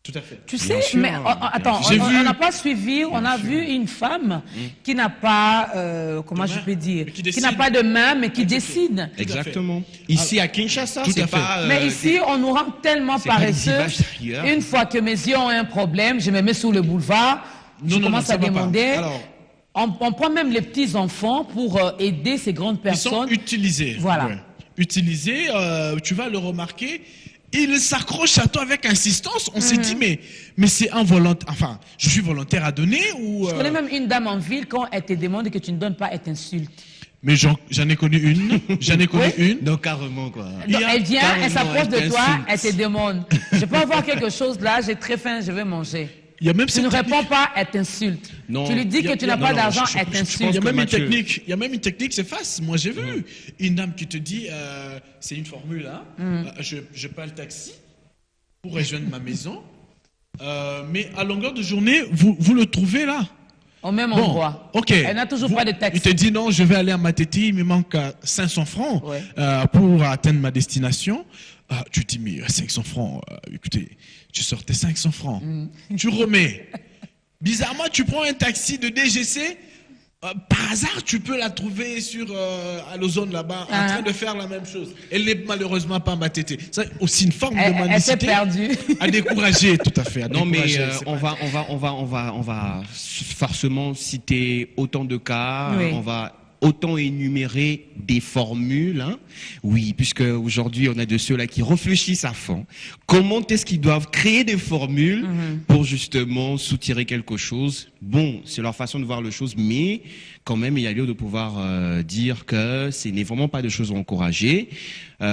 [SPEAKER 5] Tout à fait.
[SPEAKER 1] Tu sais, mais attends, on n'a pas suivi, on a vu une femme qui n'a pas, comment je peux dire, qui n'a pas de main, mais qui dessine.
[SPEAKER 6] Exactement. Ici à Kinshasa,
[SPEAKER 5] Tout à
[SPEAKER 6] c'est
[SPEAKER 5] fait.
[SPEAKER 6] pas.
[SPEAKER 1] Mais ici, on nous rend tellement
[SPEAKER 6] c'est pas des
[SPEAKER 1] paresseux.
[SPEAKER 6] images ailleurs.
[SPEAKER 1] Une fois que mes yeux ont un problème, je me mets sur le boulevard, je commence
[SPEAKER 5] ça
[SPEAKER 1] à
[SPEAKER 5] va pas.
[SPEAKER 1] demander.
[SPEAKER 5] Alors,
[SPEAKER 1] On prend même les petits enfants pour aider ces grandes
[SPEAKER 5] ils sont
[SPEAKER 1] personnes.
[SPEAKER 5] utilisés.
[SPEAKER 1] Voilà.
[SPEAKER 5] Ouais. Utilisés, tu vas le remarquer. Il s'accroche à toi avec insistance. On s'est dit, mais c'est involontaire. Enfin, je suis volontaire à donner ou.
[SPEAKER 1] Je connais même une dame en ville, quand elle te demande que tu ne donnes pas, elle t'insulte.
[SPEAKER 5] Mais j'en ai connu une. J'en ai connu une.
[SPEAKER 6] Donc carrément quoi.
[SPEAKER 1] Donc, elle vient, elle
[SPEAKER 6] carrément,
[SPEAKER 1] s'approche de
[SPEAKER 6] elle
[SPEAKER 1] toi,
[SPEAKER 6] t'insulte.
[SPEAKER 1] elle te demande, je peux avoir quelque chose là, j'ai très faim, je vais manger.
[SPEAKER 5] Il y a même
[SPEAKER 1] Tu
[SPEAKER 5] cette
[SPEAKER 1] ne
[SPEAKER 5] technique.
[SPEAKER 1] réponds pas, elle t'insulte.
[SPEAKER 6] Non.
[SPEAKER 1] Tu lui dis que tu n'as
[SPEAKER 6] non,
[SPEAKER 1] pas
[SPEAKER 6] non,
[SPEAKER 1] d'argent,
[SPEAKER 6] je
[SPEAKER 1] elle
[SPEAKER 6] pense
[SPEAKER 1] t'insulte.
[SPEAKER 5] Il y a
[SPEAKER 6] que
[SPEAKER 5] même une
[SPEAKER 6] Mathieu-
[SPEAKER 5] technique. Il y a même une technique, c'est face. Moi, j'ai vu une dame qui te dit, c'est une formule, hein. Je prends le taxi pour rejoindre ma maison, mais à longueur de journée, vous le trouvez là.
[SPEAKER 1] Au même endroit.
[SPEAKER 5] Ok.
[SPEAKER 1] Elle n'a toujours pas de taxi.
[SPEAKER 5] Il te dit non, je vais aller à Matete, il me manque 500 francs
[SPEAKER 1] Ouais.
[SPEAKER 5] pour atteindre ma destination. Tu te dis, mais 500 francs, écoutez, tu sortais 500 francs. Tu remets. Bizarrement, tu prends un taxi de DGC. Par hasard, tu peux la trouver à l'ozone là-bas, en train de faire la même chose. Elle n'est malheureusement pas Matete. C'est aussi une forme de
[SPEAKER 1] Elle s'est
[SPEAKER 5] mendicité
[SPEAKER 1] perdue.
[SPEAKER 5] à décourager, tout à fait. À
[SPEAKER 6] Non mais
[SPEAKER 5] décourager, c'est pas-
[SPEAKER 6] on va forcément citer autant de cas,
[SPEAKER 1] Oui.
[SPEAKER 6] on va autant énumérer des formules, hein. Oui, puisque aujourd'hui on a de ceux-là qui réfléchissent à fond. Comment est-ce qu'ils doivent créer des formules pour justement soutirer quelque chose? Bon, c'est leur façon de voir les choses, mais quand même il y a lieu de pouvoir dire que ce n'est vraiment pas des choses à encourager.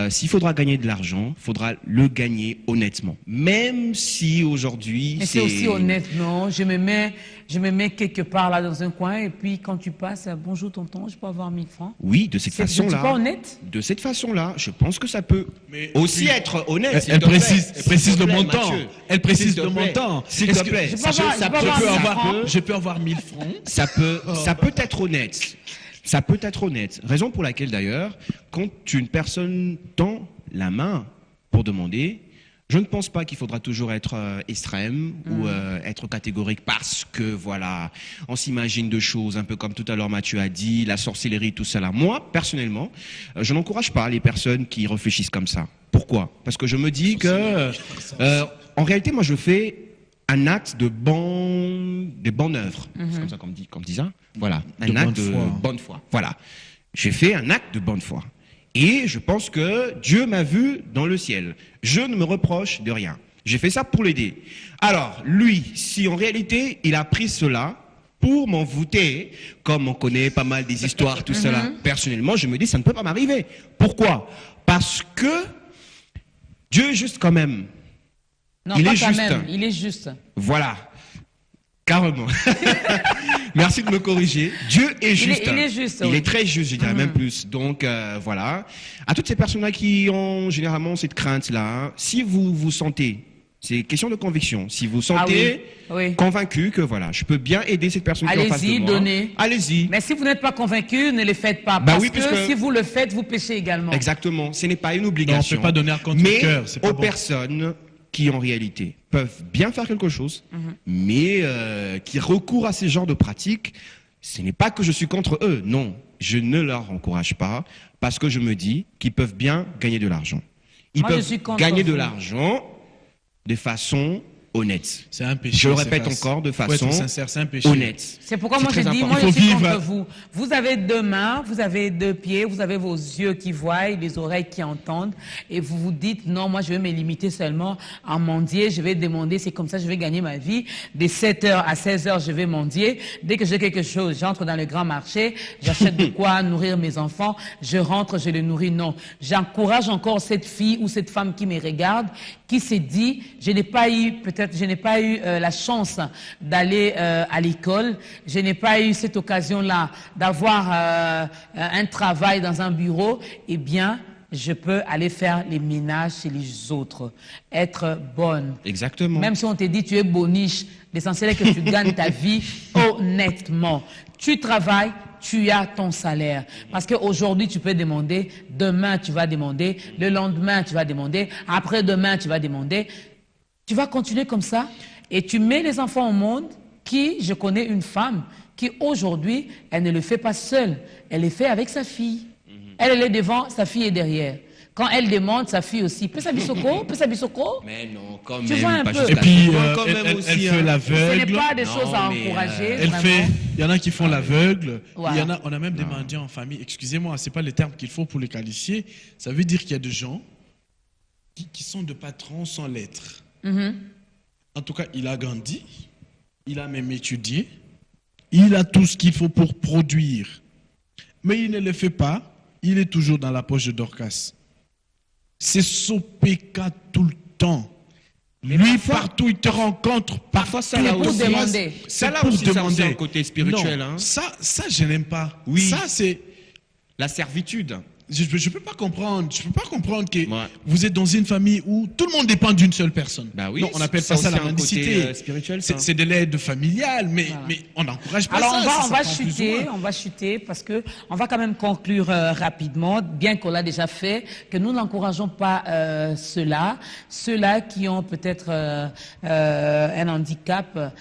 [SPEAKER 6] S'il faudra gagner de l'argent, il faudra le gagner honnêtement. Même si aujourd'hui,
[SPEAKER 1] Mais c'est aussi honnête, non? Je me mets quelque part là dans un coin et puis quand tu passes, bonjour tonton, je peux avoir 1000 francs.
[SPEAKER 6] Oui, de cette
[SPEAKER 1] C'est
[SPEAKER 6] façon-là.
[SPEAKER 1] pas honnête?
[SPEAKER 6] De cette façon-là, je pense que ça peut
[SPEAKER 5] Mais
[SPEAKER 6] aussi
[SPEAKER 5] oui.
[SPEAKER 6] être honnête. s'il
[SPEAKER 5] Elle
[SPEAKER 6] te plaît.
[SPEAKER 5] précise,
[SPEAKER 6] S'il te
[SPEAKER 5] le
[SPEAKER 6] plaît,
[SPEAKER 5] montant.
[SPEAKER 6] Mathieu.
[SPEAKER 5] Elle précise
[SPEAKER 6] S'il te
[SPEAKER 5] le
[SPEAKER 6] plaît.
[SPEAKER 5] montant.
[SPEAKER 6] S'il
[SPEAKER 5] Est-ce
[SPEAKER 6] te
[SPEAKER 5] que-
[SPEAKER 6] plaît.
[SPEAKER 1] Je peux avoir-
[SPEAKER 5] Je peux avoir 1000 francs.
[SPEAKER 6] Ça peut être honnête. Ça peut être honnête. Raison pour laquelle d'ailleurs, quand une personne tend la main pour demander, je ne pense pas qu'il faudra toujours être extrême ou être catégorique parce que voilà, on s'imagine de choses un peu comme tout à l'heure Mathieu a dit, la sorcellerie, tout cela. Moi, personnellement, je n'encourage pas les personnes qui réfléchissent comme ça. Pourquoi? Parce que je me dis que, en réalité, moi, je fais un acte de bonne œuvre. C'est comme ça qu'on dit ça. Voilà, un
[SPEAKER 5] De
[SPEAKER 6] acte
[SPEAKER 5] bonne
[SPEAKER 6] de
[SPEAKER 5] foi.
[SPEAKER 6] bonne foi. Voilà, j'ai fait un acte de bonne foi. Et je pense que Dieu m'a vu dans le ciel. Je ne me reproche de rien. J'ai fait ça pour l'aider. Alors, lui, si en réalité, il a pris cela pour m'envoûter, comme on connaît pas mal des histoires, tout cela, personnellement, je me dis, ça ne peut pas m'arriver. Pourquoi? Parce que Dieu est juste quand même.
[SPEAKER 1] Non,
[SPEAKER 6] Il
[SPEAKER 1] pas
[SPEAKER 6] est
[SPEAKER 1] quand
[SPEAKER 6] juste.
[SPEAKER 1] même, il est juste.
[SPEAKER 6] Voilà. Carrément. Merci de me corriger. Dieu est juste.
[SPEAKER 1] il est juste,
[SPEAKER 6] Il
[SPEAKER 1] oui.
[SPEAKER 6] est très juste, je dirais même plus. Donc, voilà. À toutes ces personnes-là qui ont généralement cette crainte-là, si vous vous sentez, c'est question de conviction, si vous sentez
[SPEAKER 1] oui.
[SPEAKER 6] convaincu que voilà, je peux bien aider cette personne qui est en face de
[SPEAKER 1] Allez-y,
[SPEAKER 6] moi.
[SPEAKER 1] donnez.
[SPEAKER 6] Allez-y.
[SPEAKER 1] Mais si vous n'êtes pas convaincu, ne le faites pas.
[SPEAKER 6] Bah
[SPEAKER 1] Parce
[SPEAKER 6] oui,
[SPEAKER 1] que
[SPEAKER 6] puisque-
[SPEAKER 1] si vous le faites, vous péchez également.
[SPEAKER 6] Exactement. Ce n'est pas une
[SPEAKER 5] Non, on
[SPEAKER 6] obligation.
[SPEAKER 5] peut pas donner un compte
[SPEAKER 6] mais
[SPEAKER 5] cœur. C'est pas
[SPEAKER 6] aux
[SPEAKER 5] bon.
[SPEAKER 6] personnes qui en réalité peuvent bien faire quelque chose,
[SPEAKER 1] Mhm.
[SPEAKER 6] mais qui recourent à ce genre de pratiques, ce n'est pas que je suis contre eux, non, je ne leur encourage pas parce que je me dis qu'ils peuvent bien gagner de l'argent. Ils
[SPEAKER 1] Moi, je
[SPEAKER 6] peuvent
[SPEAKER 1] suis contre
[SPEAKER 6] gagner de
[SPEAKER 1] vous.
[SPEAKER 6] l'argent de façon honnête.
[SPEAKER 5] C'est un péché.
[SPEAKER 6] Je le
[SPEAKER 5] c'est
[SPEAKER 6] répète
[SPEAKER 5] face.
[SPEAKER 6] encore, de
[SPEAKER 5] Faut
[SPEAKER 6] façon
[SPEAKER 5] être sincère, c'est un péché.
[SPEAKER 6] Honnête.
[SPEAKER 1] C'est pourquoi
[SPEAKER 6] C'est
[SPEAKER 1] moi je
[SPEAKER 6] très
[SPEAKER 1] dis,
[SPEAKER 6] important.
[SPEAKER 1] moi
[SPEAKER 5] Il
[SPEAKER 1] je
[SPEAKER 5] faut
[SPEAKER 1] suis
[SPEAKER 5] vivre.
[SPEAKER 1] contre vous. Vous avez 2 mains, vous avez 2 pieds, vous avez vos yeux qui voient, les oreilles qui entendent, et vous vous dites, non, moi je vais me limiter seulement à mendier, je vais demander, c'est comme ça je vais gagner ma vie. De 7h à 16h, je vais mendier. Dès que j'ai quelque chose, j'entre dans le grand marché, j'achète de quoi nourrir mes enfants, je rentre, je les nourris. Non. J'encourage encore cette fille ou cette femme qui me regarde, qui s'est dit, je n'ai pas eu la chance d'aller à l'école, je n'ai pas eu cette occasion-là d'avoir un travail dans un bureau, eh bien, je peux aller faire les ménages chez les autres, être bonne.
[SPEAKER 6] Exactement.
[SPEAKER 1] Même si on te dit tu es boniche, l'essentiel est que tu gagnes ta vie honnêtement. Tu travailles, tu as ton salaire. Parce qu'aujourd'hui, tu peux demander, demain, tu vas demander, le lendemain, tu vas demander, après-demain, tu vas demander. Tu vas continuer comme ça et tu mets les enfants au monde je connais une femme qui aujourd'hui, elle ne le fait pas seule, elle le fait avec sa fille. Elle est devant, sa fille est derrière. Quand elle demande, sa fille aussi, peut s'abisoko.
[SPEAKER 6] Mais non, quand
[SPEAKER 1] Tu
[SPEAKER 6] même.
[SPEAKER 1] vois un
[SPEAKER 6] pas
[SPEAKER 1] peu.
[SPEAKER 6] jusqu'à
[SPEAKER 5] Et puis,
[SPEAKER 6] ce point, quand même
[SPEAKER 5] elle
[SPEAKER 6] aussi,
[SPEAKER 5] fait
[SPEAKER 6] hein.
[SPEAKER 1] Ce
[SPEAKER 5] l'aveugle.
[SPEAKER 1] n'est pas des
[SPEAKER 6] Non,
[SPEAKER 1] choses à
[SPEAKER 6] mais,
[SPEAKER 1] encourager.
[SPEAKER 5] Elle
[SPEAKER 1] vraiment.
[SPEAKER 5] fait, il y en a qui font l'aveugle.
[SPEAKER 1] Voilà.
[SPEAKER 5] On a même des mendiants en famille. Excusez-moi, c'est pas le terme qu'il faut pour les qualifier. Ça veut dire qu'il y a des gens qui sont de patrons sans lettres. En tout cas, il a grandi, il a même étudié, il a tout ce qu'il faut pour produire. Mais il ne le fait pas, il est toujours dans la poche de Dorcas. C'est SOPK tout le temps. Lui, partout, il te rencontre.
[SPEAKER 6] Parfois, ça
[SPEAKER 1] C'est
[SPEAKER 6] là
[SPEAKER 1] pour
[SPEAKER 6] aussi.
[SPEAKER 1] demander.
[SPEAKER 6] Ça là
[SPEAKER 5] pour
[SPEAKER 6] aussi, ça aussi
[SPEAKER 5] demander.
[SPEAKER 6] un côté spirituel.
[SPEAKER 5] Non,
[SPEAKER 6] Hein.
[SPEAKER 5] ça, je n'aime pas.
[SPEAKER 6] Oui.
[SPEAKER 5] Ça, c'est...
[SPEAKER 6] La servitude.
[SPEAKER 5] Je peux pas comprendre. Je peux pas comprendre que
[SPEAKER 6] Ouais.
[SPEAKER 5] vous êtes dans une famille où tout le monde dépend d'une seule personne.
[SPEAKER 6] Bah oui,
[SPEAKER 5] Non, on appelle
[SPEAKER 6] ça
[SPEAKER 5] pas ça
[SPEAKER 6] aussi
[SPEAKER 5] la
[SPEAKER 6] un côté,
[SPEAKER 5] mendicité.
[SPEAKER 6] spirituel, ça.
[SPEAKER 5] C'est de l'aide familiale, mais on n'encourage pas
[SPEAKER 1] Alors
[SPEAKER 5] ça.
[SPEAKER 1] on
[SPEAKER 5] ça
[SPEAKER 1] va
[SPEAKER 5] prend plus ou
[SPEAKER 1] chuter,
[SPEAKER 5] moins.
[SPEAKER 1] on va chuter parce que on va quand même conclure rapidement, bien qu'on l'a déjà fait, que nous n'encourageons pas ceux-là qui ont peut-être un handicap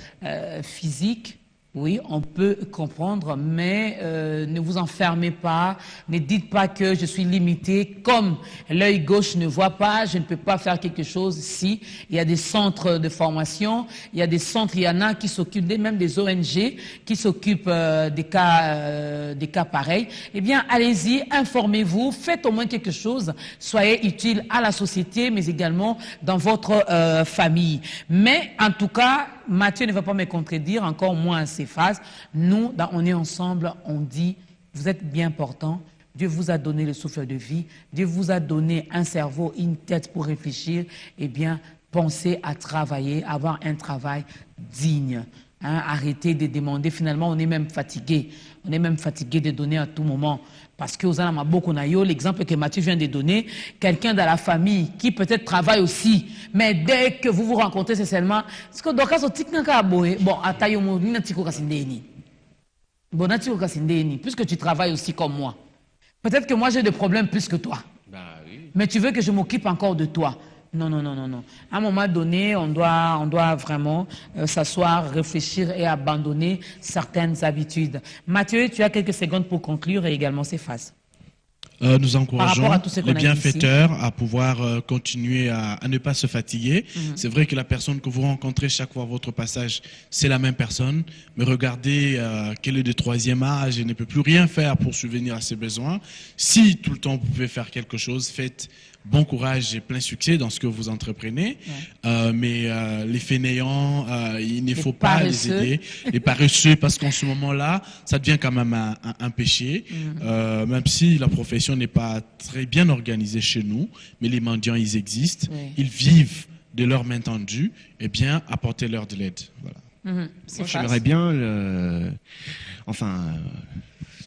[SPEAKER 1] physique. Oui, on peut comprendre, mais ne vous enfermez pas, ne dites pas que je suis limité, comme l'œil gauche ne voit pas, je ne peux pas faire quelque chose. Si, il y a des centres de formation, il y a des centres, il y en a qui s'occupent, même des ONG, qui s'occupent des cas pareils. Eh bien, allez-y, informez-vous, faites au moins quelque chose, soyez utile à la société, mais également dans votre famille. Mais, en tout cas, Mathieu ne va pas me contredire, encore moins à ces phases. Nous, On est ensemble, on dit, vous êtes bien portants, Dieu vous a donné le souffle de vie, Dieu vous a donné un cerveau, une tête pour réfléchir, eh bien, pensez à travailler, avoir un travail digne. Hein, arrêtez de demander. Finalement, on est même fatigué. On est même fatigué de donner à tout moment. Parce que l'exemple que Mathieu vient de donner, quelqu'un dans la famille qui peut-être travaille aussi, mais dès que vous vous rencontrez, c'est seulement... Puisque tu travailles aussi comme moi. Peut-être que moi, j'ai des problèmes plus que toi.
[SPEAKER 6] Bah, oui.
[SPEAKER 1] Mais tu veux que je m'occupe encore de toi. Non, non, non, non, non. À un moment donné, on doit vraiment s'asseoir, réfléchir et abandonner certaines habitudes. Mathieu, tu as quelques secondes pour conclure et également ces phases.
[SPEAKER 5] Nous encourageons
[SPEAKER 1] à tout ce qu'on
[SPEAKER 5] les
[SPEAKER 1] a dit
[SPEAKER 5] bienfaiteurs à pouvoir continuer à ne pas se fatiguer. C'est vrai que la personne que vous rencontrez chaque fois à votre passage, c'est la même personne. Mais regardez qu'elle est de 3e âge et ne peut plus rien faire pour subvenir à ses besoins. Si tout le temps vous pouvez faire quelque chose, faites bon courage et plein succès dans ce que vous entreprenez. Mais les fainéants, il ne faut pas les aider. Les paresseux, parce qu'en ce moment-là, ça devient quand même un péché. Même si la profession n'est pas très bien organisée chez nous, mais les mendiants, ils existent. Ils vivent de leur main tendue. Eh bien, apportez-leur de l'aide. Voilà.
[SPEAKER 6] Moi, j'aimerais bien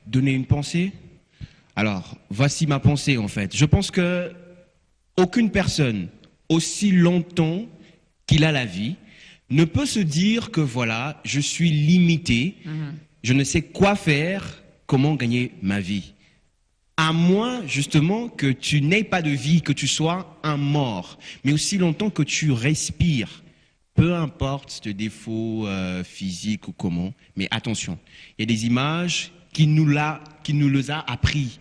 [SPEAKER 6] donner une pensée. Alors, voici ma pensée en fait. Je pense que aucune personne, aussi longtemps qu'il a la vie, ne peut se dire que voilà, je suis limité, je ne sais quoi faire, comment gagner ma vie. À moins justement que tu n'aies pas de vie, que tu sois un mort, mais aussi longtemps que tu respires. Peu importe tes défauts physiques ou comment, mais attention, il y a des images qui nous les a appris,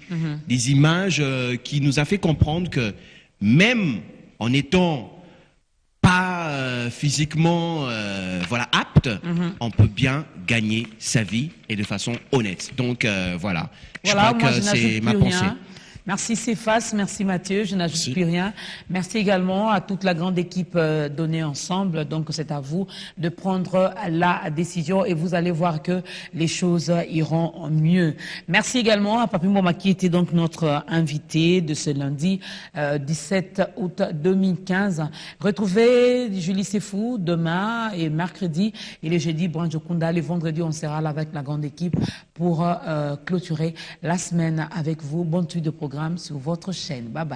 [SPEAKER 6] des images qui nous a fait comprendre que même en étant pas physiquement apte, on peut bien gagner sa vie et de façon honnête. Donc voilà, je crois que c'est ma pensée.
[SPEAKER 1] Merci Céphas, merci Mathieu, je n'ajoute plus rien. Merci également à toute la grande équipe donnée ensemble. Donc c'est à vous de prendre la décision et vous allez voir que les choses iront mieux. Merci également à Papi Mboma qui était donc notre invité de ce lundi 17 août 2015. Retrouvez Julie Sefou demain et mercredi et le jeudi Branjo Kunda. Le vendredi on sera là avec la grande équipe pour clôturer la semaine avec vous. Bonne suite de programme sur votre chaîne. Bye bye.